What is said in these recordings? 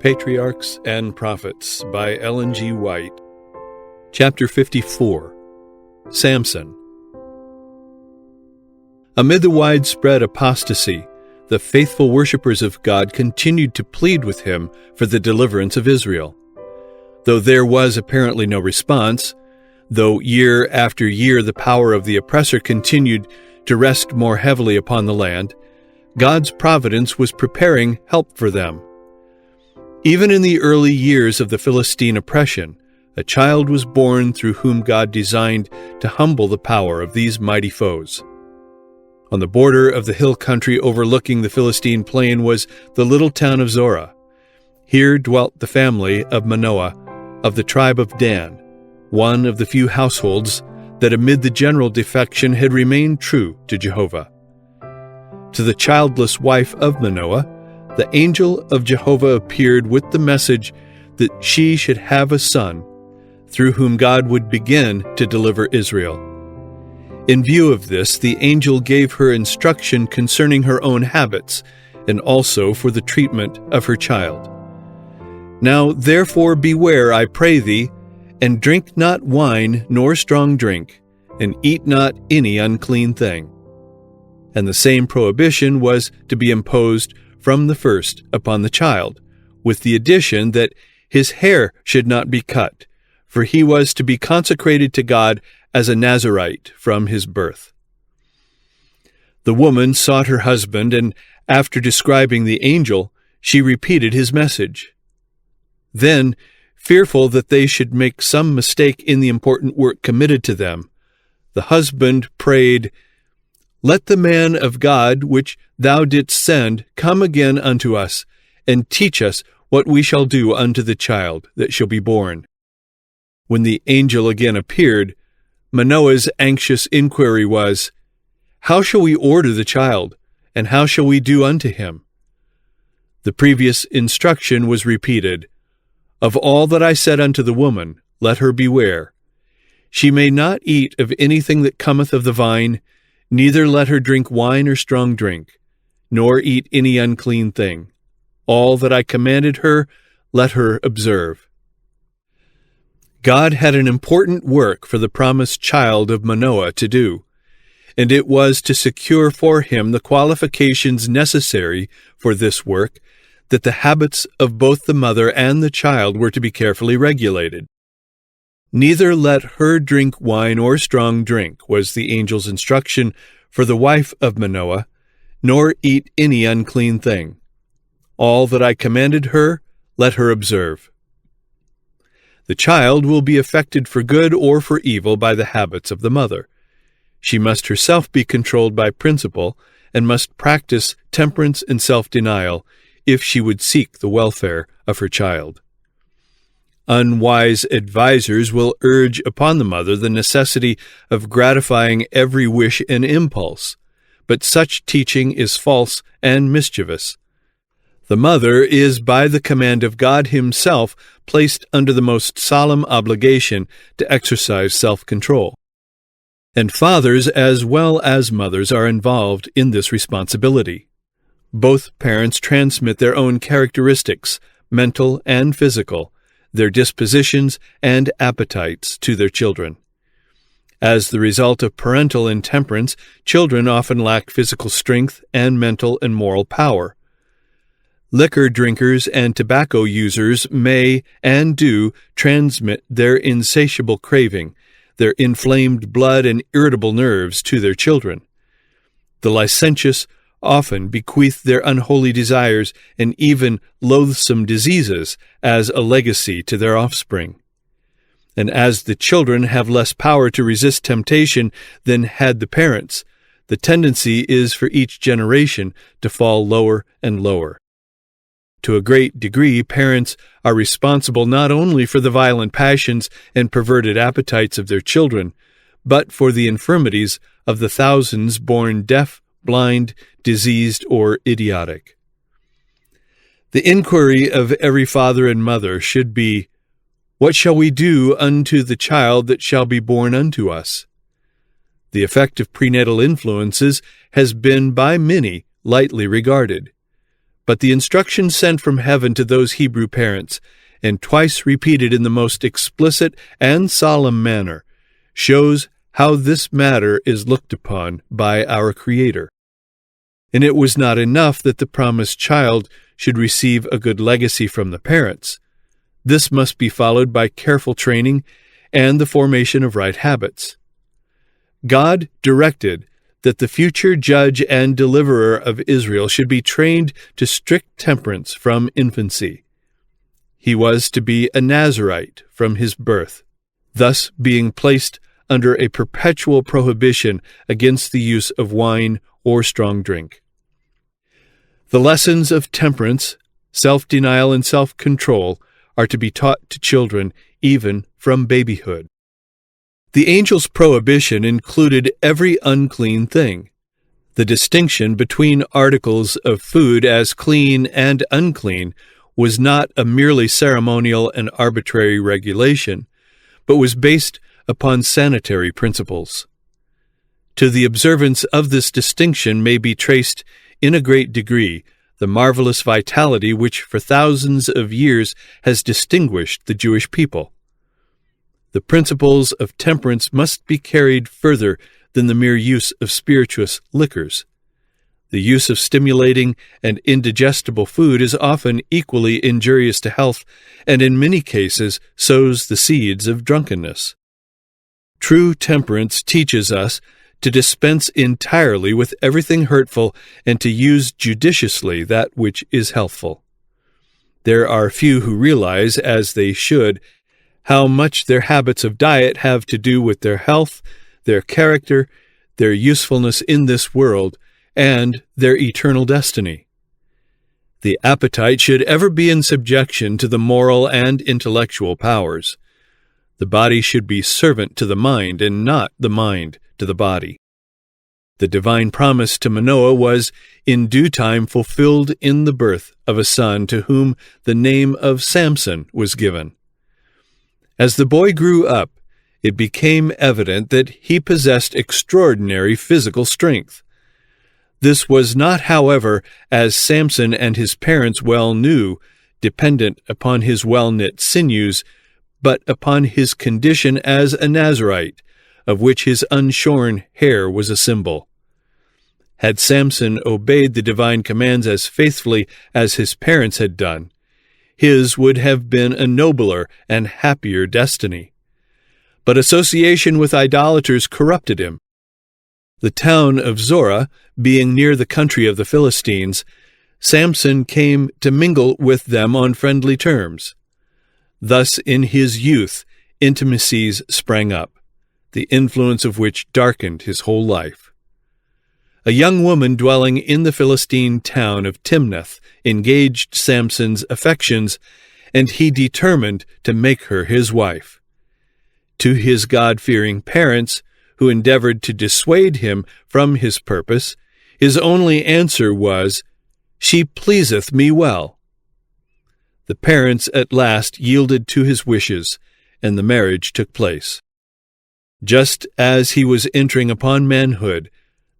Patriarchs and Prophets by EllenWhiteAudio. Chapter 54. Samson. Amid the widespread apostasy, the faithful worshippers of God continued to plead with him for the deliverance of Israel. Though there was apparently no response, though year after year the power of the oppressor continued to rest more heavily upon the land, God's providence was preparing help for them. Even in the early years of the Philistine oppression, a child was born through whom God designed to humble the power of these mighty foes. On the border of the hill country overlooking the Philistine plain was the little town of Zorah. Here dwelt the family of Manoah of the tribe of Dan, one of the few households that amid the general defection had remained true to Jehovah. To the childless wife of Manoah, the angel of Jehovah appeared with the message that she should have a son, through whom God would begin to deliver Israel. In view of this, the angel gave her instruction concerning her own habits, and also for the treatment of her child. Now therefore beware, I pray thee, and drink not wine nor strong drink, and eat not any unclean thing. And the same prohibition was to be imposed from the first upon the child, with the addition that his hair should not be cut, for he was to be consecrated to God as a Nazirite from his birth. The woman sought her husband, and after describing the angel, she repeated his message. Then, fearful that they should make some mistake in the important work committed to them, the husband prayed, "Let the man of God which thou didst send come again unto us, and teach us what we shall do unto the child that shall be born." When the angel again appeared, Manoah's anxious inquiry was, "How shall we order the child, and how shall we do unto him?" The previous instruction was repeated, "Of all that I said unto the woman, let her beware. She may not eat of anything that cometh of the vine, neither let her drink wine or strong drink, nor eat any unclean thing. All that I commanded her, let her observe." God had an important work for the promised child of Manoah to do, and it was to secure for him the qualifications necessary for this work that the habits of both the mother and the child were to be carefully regulated. "Neither let her drink wine or strong drink," was the angel's instruction for the wife of Manoah, "nor eat any unclean thing. All that I commanded her, let her observe." The child will be affected for good or for evil by the habits of the mother. She must herself be controlled by principle, and must practice temperance and self-denial if she would seek the welfare of her child. Unwise advisers will urge upon the mother the necessity of gratifying every wish and impulse, but such teaching is false and mischievous. The mother is by the command of God himself placed under the most solemn obligation to exercise self-control. And fathers as well as mothers are involved in this responsibility. Both parents transmit their own characteristics, mental and physical, their dispositions and appetites to their children. As the result of parental intemperance, children often lack physical strength and mental and moral power. Liquor drinkers and tobacco users may and do transmit their insatiable craving, their inflamed blood and irritable nerves to their children. The licentious often bequeath their unholy desires and even loathsome diseases as a legacy to their offspring. And as the children have less power to resist temptation than had the parents, the tendency is for each generation to fall lower and lower. To a great degree, parents are responsible not only for the violent passions and perverted appetites of their children, but for the infirmities of the thousands born deaf, blind, diseased, or idiotic. The inquiry of every father and mother should be, "What shall we do unto the child that shall be born unto us?" The effect of prenatal influences has been by many lightly regarded. But the instruction sent from heaven to those Hebrew parents, and twice repeated in the most explicit and solemn manner, shows how this matter is looked upon by our Creator. And it was not enough that the promised child should receive a good legacy from the parents. This must be followed by careful training and the formation of right habits. God directed that the future judge and deliverer of Israel should be trained to strict temperance from infancy. He was to be a Nazirite from his birth, thus being placed under a perpetual prohibition against the use of wine or strong drink. The lessons of temperance, self-denial, and self-control are to be taught to children even from babyhood. The angel's prohibition included every unclean thing. The distinction between articles of food as clean and unclean was not a merely ceremonial and arbitrary regulation, but was based upon sanitary principles. To the observance of this distinction may be traced, in a great degree, the marvelous vitality which for thousands of years has distinguished the Jewish people. The principles of temperance must be carried further than the mere use of spirituous liquors. The use of stimulating and indigestible food is often equally injurious to health, and in many cases sows the seeds of drunkenness. True temperance teaches us to dispense entirely with everything hurtful and to use judiciously that which is healthful. There are few who realize, as they should, how much their habits of diet have to do with their health, their character, their usefulness in this world, and their eternal destiny. The appetite should ever be in subjection to the moral and intellectual powers. The body should be servant to the mind, and not the mind to the body. The divine promise to Manoah was in due time fulfilled in the birth of a son to whom the name of Samson was given. As the boy grew up, it became evident that he possessed extraordinary physical strength. This was not, however, as Samson and his parents well knew, dependent upon his well-knit sinews, but upon his condition as a Nazirite, of which his unshorn hair was a symbol. Had Samson obeyed the divine commands as faithfully as his parents had done, his would have been a nobler and happier destiny. But association with idolaters corrupted him. The town of Zorah being near the country of the Philistines, Samson came to mingle with them on friendly terms. Thus, in his youth, intimacies sprang up, the influence of which darkened his whole life. A young woman dwelling in the Philistine town of Timnath engaged Samson's affections, and he determined to make her his wife. To his God-fearing parents, who endeavored to dissuade him from his purpose, his only answer was, "She pleaseth me well." The parents at last yielded to his wishes, and the marriage took place. Just as he was entering upon manhood,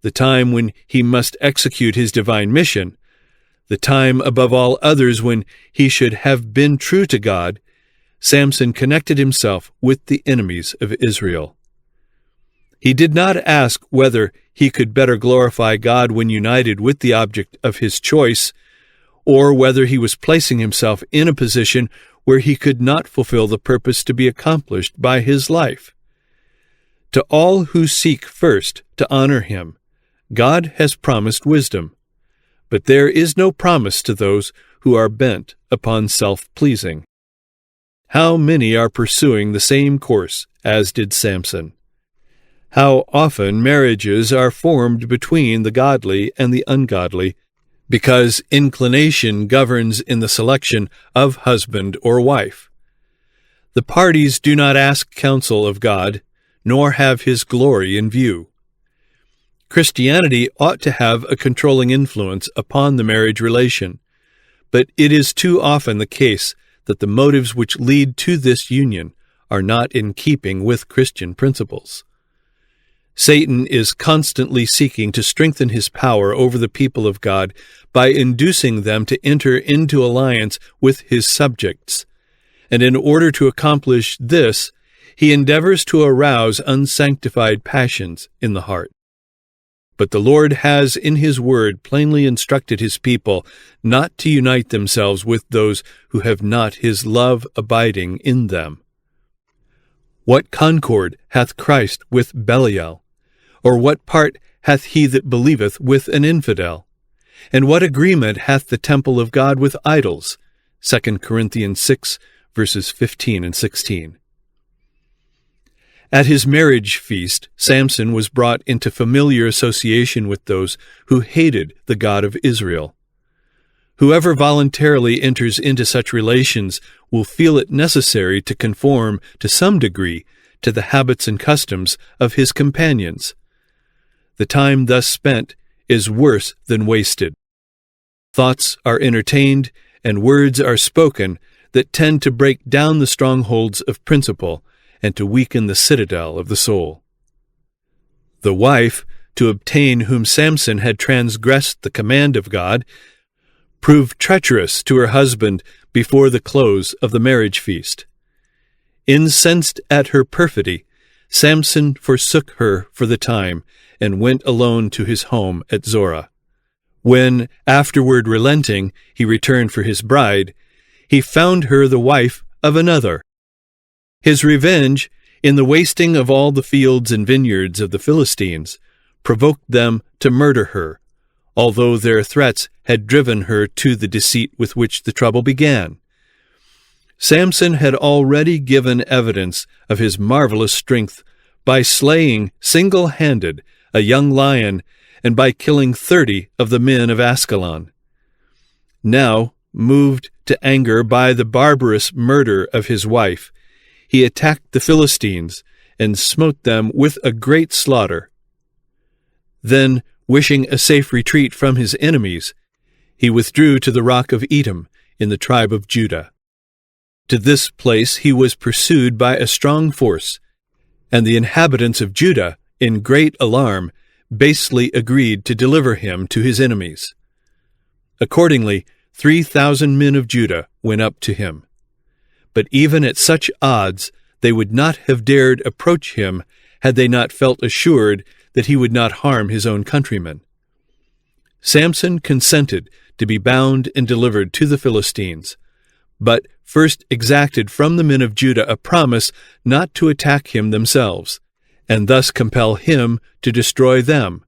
the time when he must execute his divine mission, the time above all others when he should have been true to God, Samson connected himself with the enemies of Israel. He did not ask whether he could better glorify God when united with the object of his choice, or whether he was placing himself in a position where he could not fulfill the purpose to be accomplished by his life. To all who seek first to honor him, God has promised wisdom, but there is no promise to those who are bent upon self-pleasing. How many are pursuing the same course as did Samson? How often marriages are formed between the godly and the ungodly, because inclination governs in the selection of husband or wife. The parties do not ask counsel of God, nor have his glory in view. Christianity ought to have a controlling influence upon the marriage relation, but it is too often the case that the motives which lead to this union are not in keeping with Christian principles. Satan is constantly seeking to strengthen his power over the people of God by inducing them to enter into alliance with his subjects. And in order to accomplish this, he endeavors to arouse unsanctified passions in the heart. But the Lord has in his word plainly instructed his people not to unite themselves with those who have not his love abiding in them. What concord hath Christ with Belial? Or what part hath he that believeth with an infidel? And what agreement hath the temple of God with idols? 2 Corinthians 6, verses 15 and 16. At his marriage feast, Samson was brought into familiar association with those who hated the God of Israel. Whoever voluntarily enters into such relations will feel it necessary to conform to some degree to the habits and customs of his companions. The time thus spent is worse than wasted. Thoughts are entertained and words are spoken that tend to break down the strongholds of principle and to weaken the citadel of the soul. The wife, to obtain whom Samson had transgressed the command of God, proved treacherous to her husband before the close of the marriage feast. Incensed at her perfidy, Samson forsook her for the time and went alone to his home at Zorah. When, afterward relenting, he returned for his bride, he found her the wife of another. His revenge, in the wasting of all the fields and vineyards of the Philistines, provoked them to murder her, although their threats had driven her to the deceit with which the trouble began. Samson had already given evidence of his marvelous strength by slaying single-handed a young lion and by killing 30 of the men of Ascalon. Now, moved to anger by the barbarous murder of his wife, he attacked the Philistines and smote them with a great slaughter. Then, wishing a safe retreat from his enemies, he withdrew to the rock of Edom in the tribe of Judah. To this place he was pursued by a strong force, and the inhabitants of Judah, in great alarm, basely agreed to deliver him to his enemies. Accordingly, 3,000 men of Judah went up to him. But even at such odds, they would not have dared approach him had they not felt assured that he would not harm his own countrymen. Samson consented to be bound and delivered to the Philistines, but first exacted from the men of Judah a promise not to attack him themselves, and thus compel him to destroy them.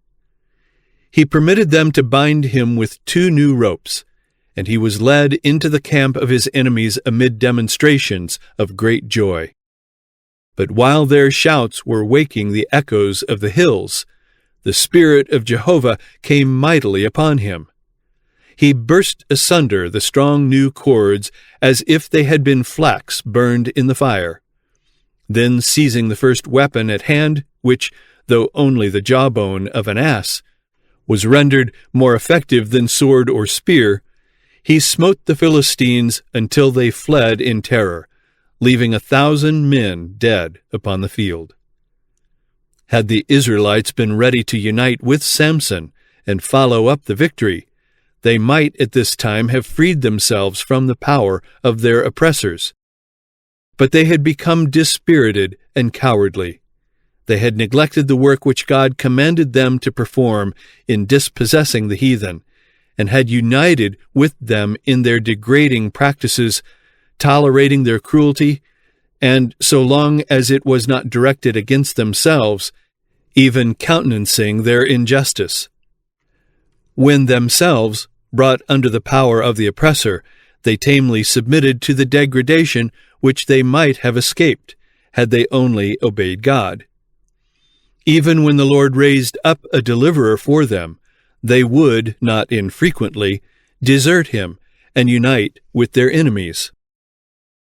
He permitted them to bind him with 2 new ropes, and he was led into the camp of his enemies amid demonstrations of great joy. But while their shouts were waking the echoes of the hills, the Spirit of Jehovah came mightily upon him. He burst asunder the strong new cords as if they had been flax burned in the fire. Then, seizing the first weapon at hand, which, though only the jawbone of an ass, was rendered more effective than sword or spear, he smote the Philistines until they fled in terror, leaving 1,000 men dead upon the field. Had the Israelites been ready to unite with Samson and follow up the victory, they might at this time have freed themselves from the power of their oppressors. But they had become dispirited and cowardly. They had neglected the work which God commanded them to perform in dispossessing the heathen, and had united with them in their degrading practices, tolerating their cruelty, and, so long as it was not directed against themselves, even countenancing their injustice. When themselves, brought under the power of the oppressor, they tamely submitted to the degradation which they might have escaped, had they only obeyed God. Even when the Lord raised up a deliverer for them, they would, not infrequently, desert him and unite with their enemies.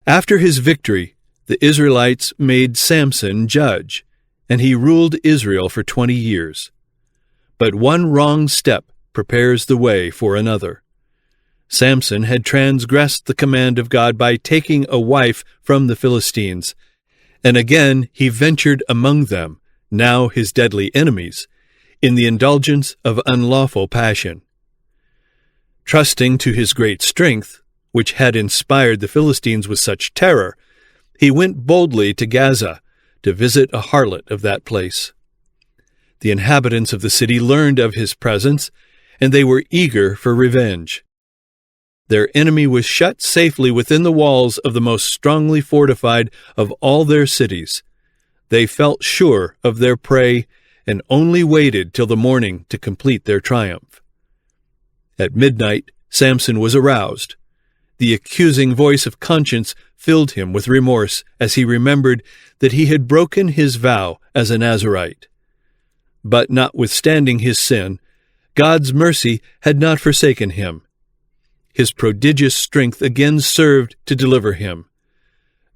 After his victory, the Israelites made Samson judge, and he ruled Israel for 20 years. But one wrong step prepares the way for another. Samson had transgressed the command of God by taking a wife from the Philistines, and again he ventured among them, now his deadly enemies, in the indulgence of unlawful passion. Trusting to his great strength, which had inspired the Philistines with such terror, he went boldly to Gaza to visit a harlot of that place. The inhabitants of the city learned of his presence, and they were eager for revenge. Their enemy was shut safely within the walls of the most strongly fortified of all their cities. They felt sure of their prey and only waited till the morning to complete their triumph. At midnight, Samson was aroused. The accusing voice of conscience filled him with remorse as he remembered that he had broken his vow as a Nazirite. But notwithstanding his sin, God's mercy had not forsaken him. His prodigious strength again served to deliver him.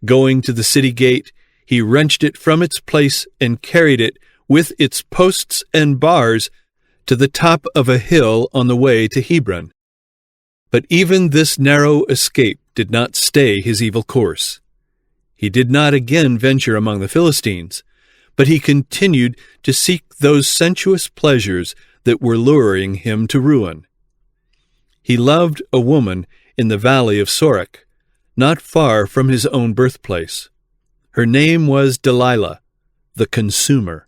Going to the city gate, he wrenched it from its place and carried it with its posts and bars to the top of a hill on the way to Hebron. But even this narrow escape did not stay his evil course. He did not again venture among the Philistines, but he continued to seek those sensuous pleasures that were luring him to ruin. He loved a woman in the valley of Sorek, not far from his own birthplace. Her name was Delilah, the consumer.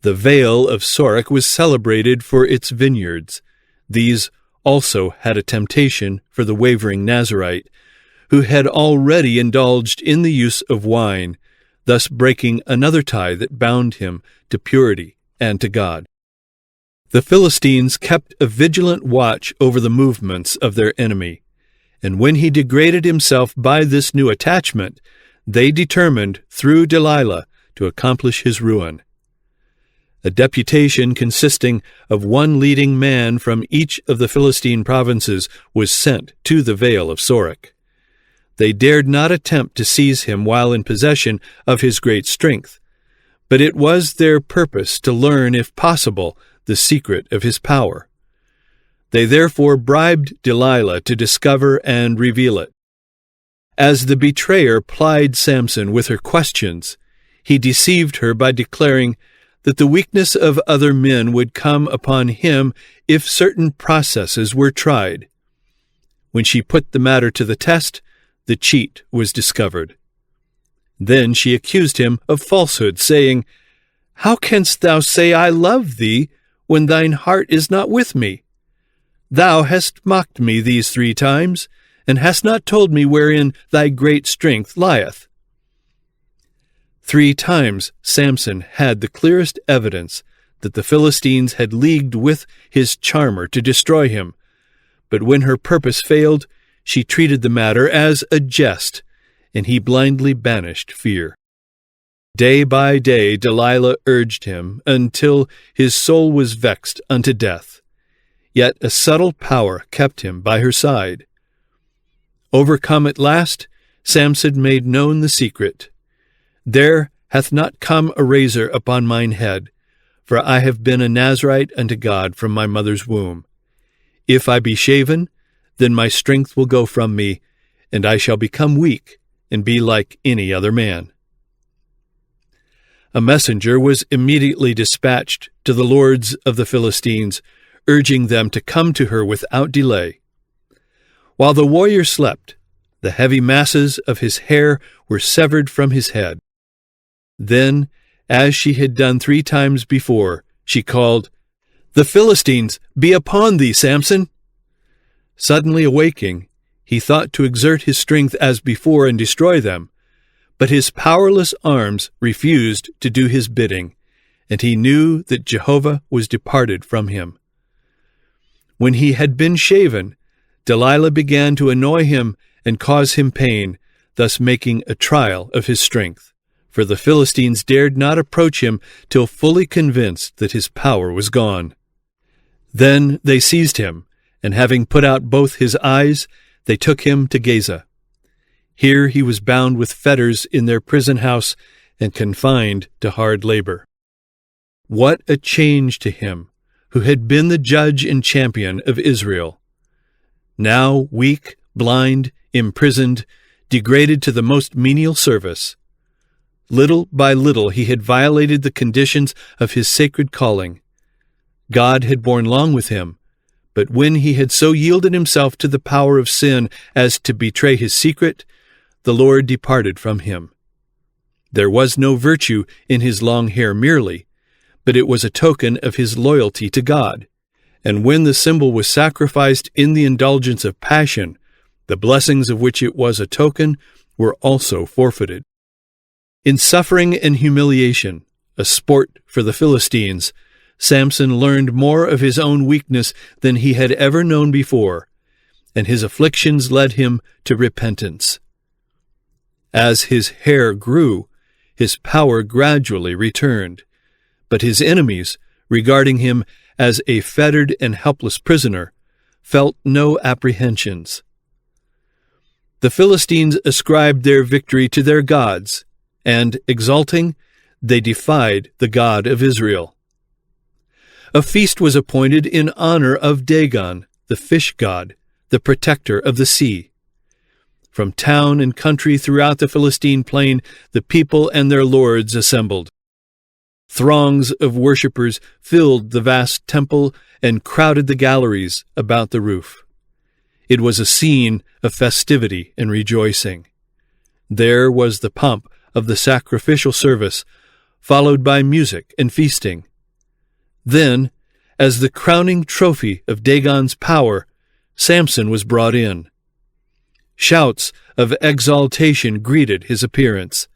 The vale of Sorek was celebrated for its vineyards. These also had a temptation for the wavering Nazirite, who had already indulged in the use of wine, thus breaking another tie that bound him to purity and to God. The Philistines kept a vigilant watch over the movements of their enemy, and when he degraded himself by this new attachment, they determined, through Delilah, to accomplish his ruin. A deputation consisting of one leading man from each of the Philistine provinces was sent to the vale of Sorek. They dared not attempt to seize him while in possession of his great strength, but it was their purpose to learn, if possible, the secret of his power. They therefore bribed Delilah to discover and reveal it. As the betrayer plied Samson with her questions, he deceived her by declaring that the weakness of other men would come upon him if certain processes were tried. When she put the matter to the test, the cheat was discovered. Then she accused him of falsehood, saying, "How canst thou say, 'I love thee,' when thine heart is not with me? Thou hast mocked me these 3 times, and hast not told me wherein thy great strength lieth." 3 times Samson had the clearest evidence that the Philistines had leagued with his charmer to destroy him, but when her purpose failed, she treated the matter as a jest, and he blindly banished fear. Day by day Delilah urged him until his soul was vexed unto death, yet a subtle power kept him by her side. Overcome at last, Samson made known the secret. "There hath not come a razor upon mine head, for I have been a Nazirite unto God from my mother's womb. If I be shaven, then my strength will go from me, and I shall become weak and be like any other man." A messenger was immediately dispatched to the lords of the Philistines, urging them to come to her without delay. While the warrior slept, the heavy masses of his hair were severed from his head. Then, as she had done 3 times before, she called, "The Philistines be upon thee, Samson!" Suddenly awaking, he thought to exert his strength as before and destroy them, but his powerless arms refused to do his bidding, and he knew that Jehovah was departed from him. When he had been shaven, Delilah began to annoy him and cause him pain, thus making a trial of his strength. For the Philistines dared not approach him till fully convinced that his power was gone. Then they seized him, and having put out both his eyes, they took him to Gaza. Here he was bound with fetters in their prison house and confined to hard labor. What a change to him, who had been the judge and champion of Israel! Now weak, blind, imprisoned, degraded to the most menial service. Little by little he had violated the conditions of his sacred calling. God had borne long with him, But when he had so yielded himself to the power of sin as to betray his secret, the Lord departed from him. There was no virtue in his long hair merely, but it was a token of his loyalty to God. And when the symbol was sacrificed in the indulgence of passion, the blessings of which it was a token were also forfeited. In suffering and humiliation, a sport for the Philistines, Samson learned more of his own weakness than he had ever known before, and his afflictions led him to repentance. As his hair grew, his power gradually returned, but his enemies, regarding him as a fettered and helpless prisoner, felt no apprehensions. The Philistines ascribed their victory to their gods, and, exulting, they defied the God of Israel. A feast was appointed in honor of Dagon, the fish god, the protector of the sea. From town and country throughout the Philistine plain, the people and their lords assembled. Throngs of worshippers filled the vast temple and crowded the galleries about the roof. It was a scene of festivity and rejoicing. There was the pomp of the sacrificial service, followed by music and feasting. Then, as the crowning trophy of Dagon's power, Samson was brought in. Shouts of exaltation greeted his appearance.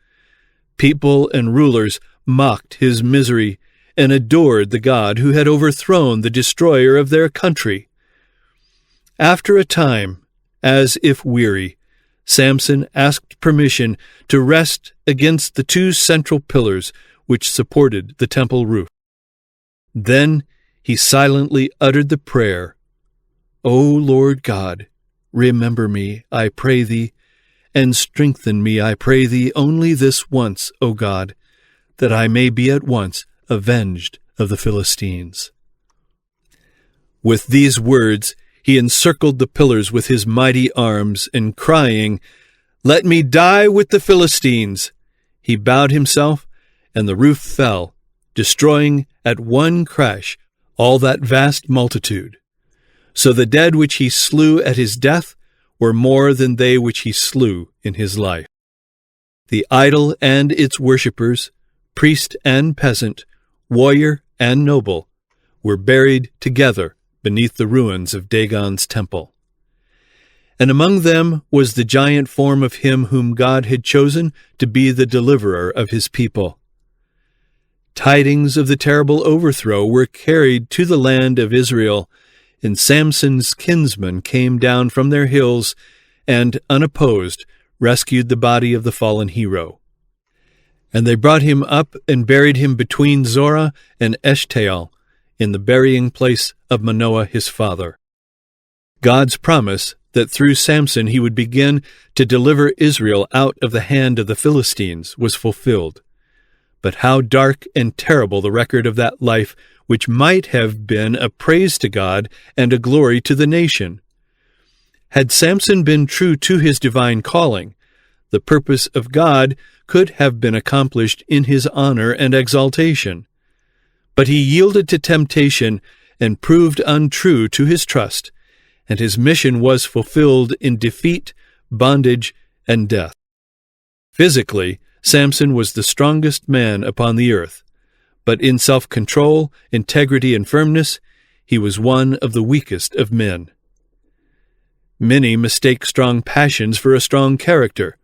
People and rulers mocked his misery and adored the God who had overthrown the destroyer of their country. After a time, as if weary, Samson asked permission to rest against the two central pillars which supported the temple roof. Then he silently uttered the prayer, "O Lord God, remember me, I pray thee, and strengthen me, I pray thee, only this once, O God, that I may be at once avenged of the Philistines." With these words, he encircled the pillars with his mighty arms, and crying, "Let me die with the Philistines!" he bowed himself, and the roof fell, destroying at one crash all that vast multitude. So the dead which he slew at his death were more than they which he slew in his life. The idol and its worshippers, priest and peasant, warrior and noble, were buried together beneath the ruins of Dagon's temple. And among them was the giant form of him whom God had chosen to be the deliverer of his people. Tidings of the terrible overthrow were carried to the land of Israel, and Samson's kinsmen came down from their hills and, unopposed, rescued the body of the fallen hero. And they brought him up and buried him between Zorah and Eshtaol, in the burying place of Manoah his father. God's promise that through Samson he would begin to deliver Israel out of the hand of the Philistines was fulfilled. But how dark and terrible the record of that life which might have been a praise to God and a glory to the nation. Had Samson been true to his divine calling, the purpose of God could have been accomplished in his honor and exaltation. But he yielded to temptation and proved untrue to his trust, and his mission was fulfilled in defeat, bondage, and death. Physically, Samson was the strongest man upon the earth, but in self-control, integrity, and firmness, he was one of the weakest of men. Many mistake strong passions for a strong character,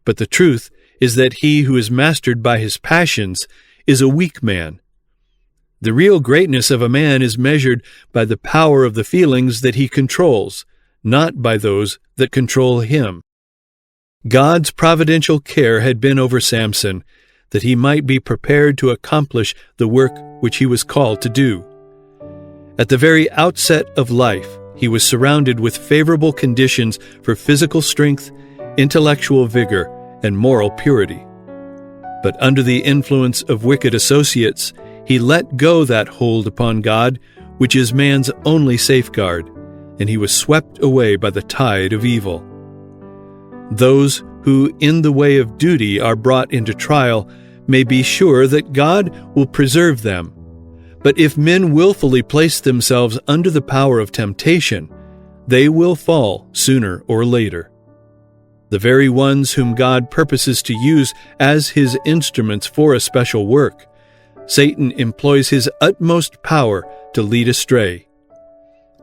but the truth is that he who is mastered by his passions is a weak man. The real greatness of a man is measured by the power of the feelings that he controls, not by those that control him. God's providential care had been over Samson, that he might be prepared to accomplish the work which he was called to do. At the very outset of life, he was surrounded with favorable conditions for physical strength, intellectual vigor, and moral purity. But under the influence of wicked associates, he let go that hold upon God, which is man's only safeguard, and he was swept away by the tide of evil. Those who in the way of duty are brought into trial may be sure that God will preserve them, But if men willfully place themselves under the power of temptation, they will fall sooner or later. The very ones whom God purposes to use as His instruments for a special work, Satan employs his utmost power to lead astray.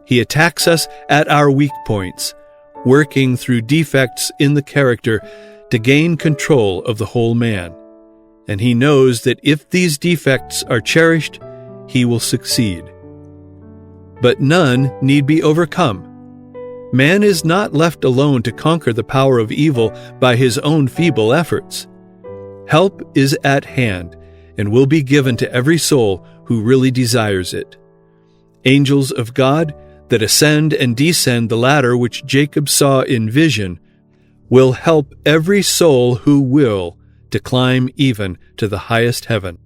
He attacks us at our weak points, working through defects in the character to gain control of the whole man. And he knows that if these defects are cherished, he will succeed. But none need be overcome. Man is not left alone to conquer the power of evil by his own feeble efforts. Help is at hand and will be given to every soul who really desires it. Angels of God that ascend and descend the ladder which Jacob saw in vision will help every soul who will to climb even to the highest heaven.